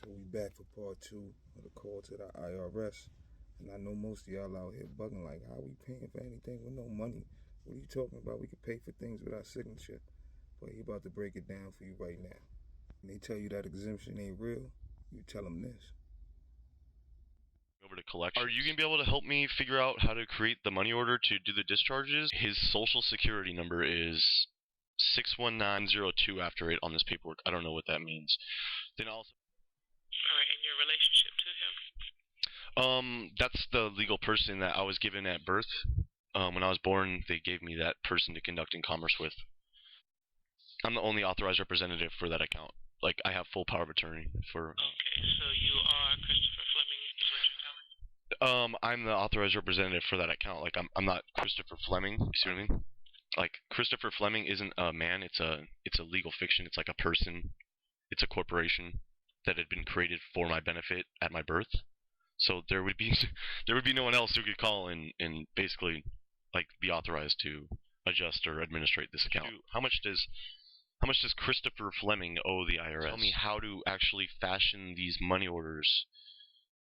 So we back for part 2 of the call to the IRS. And I know most of y'all out here bugging like, how we paying for anything with no money? What are you talking about? We can pay for things without signature. But he about to break it down for you right now. And they tell you that exemption ain't real, you tell them this. Over to collection. Are you going to be able to help me figure out how to create the money order to do the discharges? His social security number is 61902 after it on this paperwork. I don't know what that means. Then also... Alright, and your relationship to him? That's the legal person that I was given at birth. When I was born, they gave me that person to conduct in commerce with. I'm the only authorized representative for that account. Like, I have full power of attorney for... Okay, so you are Christopher Fleming, is what you're telling me? I'm the authorized representative for that account. Like, I'm not Christopher Fleming. You see what I mean? Like, Christopher Fleming isn't a man. It's a legal fiction. It's like a person. It's a corporation that had been created for my benefit at my birth. So there would be no one else who could call and basically like be authorized to adjust or administrate this account. How much does Christopher Fleming owe the IRS? Tell me how to actually fashion these money orders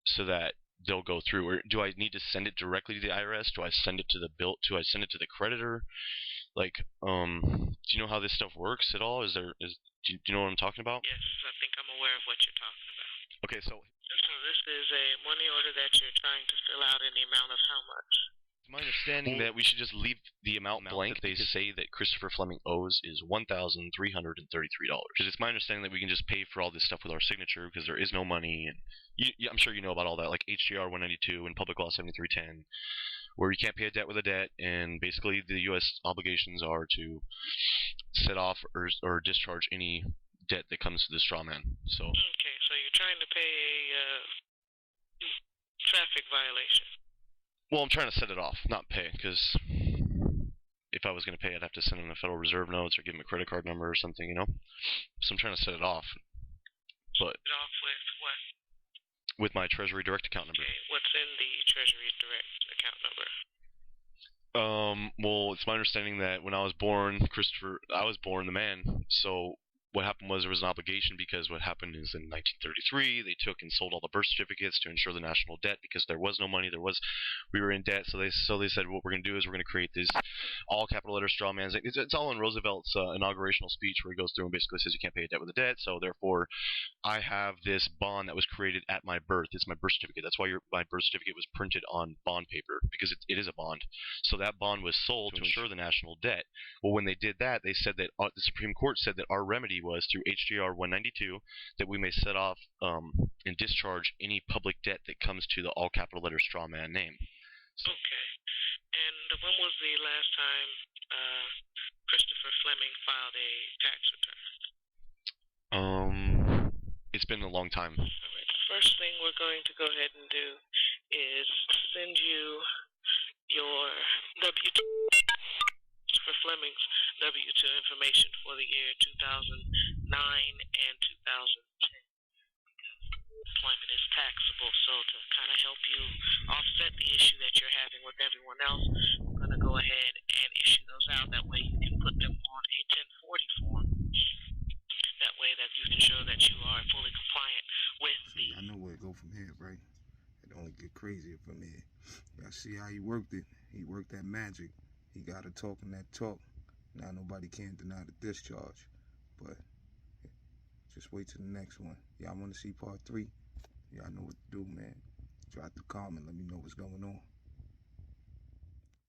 so that they'll go through. Or do I need to send it directly to the IRS? Do I send it to the bill? Do I send it to the creditor? Like, do you know how this stuff works at all? Do you know what I'm talking about? Yes, I think I'm aware of what you're talking about. Okay, so this is a money order that you're trying to fill out in the amount of how much? It's my understanding that we should just leave the amount blank. They say that Christopher Fleming owes is $1,333. Because it's my understanding that we can just pay for all this stuff with our signature because there is no money. And I'm sure you know about all that, like HGR 192 and Public Law 7310, where you can't pay a debt with a debt, and basically the U.S. obligations are to set off or discharge any debt that comes to the straw man. So. Okay, so you're trying to pay a traffic violation. Well, I'm trying to set it off, not pay, because if I was going to pay, I'd have to send him the Federal Reserve notes or give him a credit card number or something, you know? So I'm trying to set it off. But set it off with what? With my Treasury Direct account number. Okay, what's in the Treasury Direct account number? Well, it's my understanding that when I was born, I was born the man, so what happened was there was an obligation because what happened is in 1933 they took and sold all the birth certificates to insure the national debt because there was no money. We were in debt, so they said what we're going to do is we're going to create this all capital letter straw man. It's all in Roosevelt's inaugurational speech where he goes through and basically says you can't pay a debt with a debt. So therefore, I have this bond that was created at my birth. It's my birth certificate. That's why my birth certificate was printed on bond paper because it is a bond. So that bond was sold to insure the national debt. Well, when they did that, they said that the Supreme Court said that our remedy was through HGR 192 that we may set off and discharge any public debt that comes to the all capital letter straw man name. So, okay. And when was the last time Christopher Fleming filed a tax return? It's been a long time. All right. The first thing we're going to go ahead and do is send you your W2. For Fleming's W-2 information for the year 2009 and 2010. Employment is taxable, so to kind of help you offset the issue that you're having with everyone else, we're going to go ahead and issue those out. That way you can put them on a 1040 form. That way that you can show that you are fully compliant with the... I know where to go from here, right? It only get crazier from here. Y'all see how he worked it? He worked that magic. He got to talking that talk. Now nobody can deny the discharge. But just wait till the next one. Y'all want to see part 3? Y'all know what to do, man. Drop the comment. Let me know what's going on.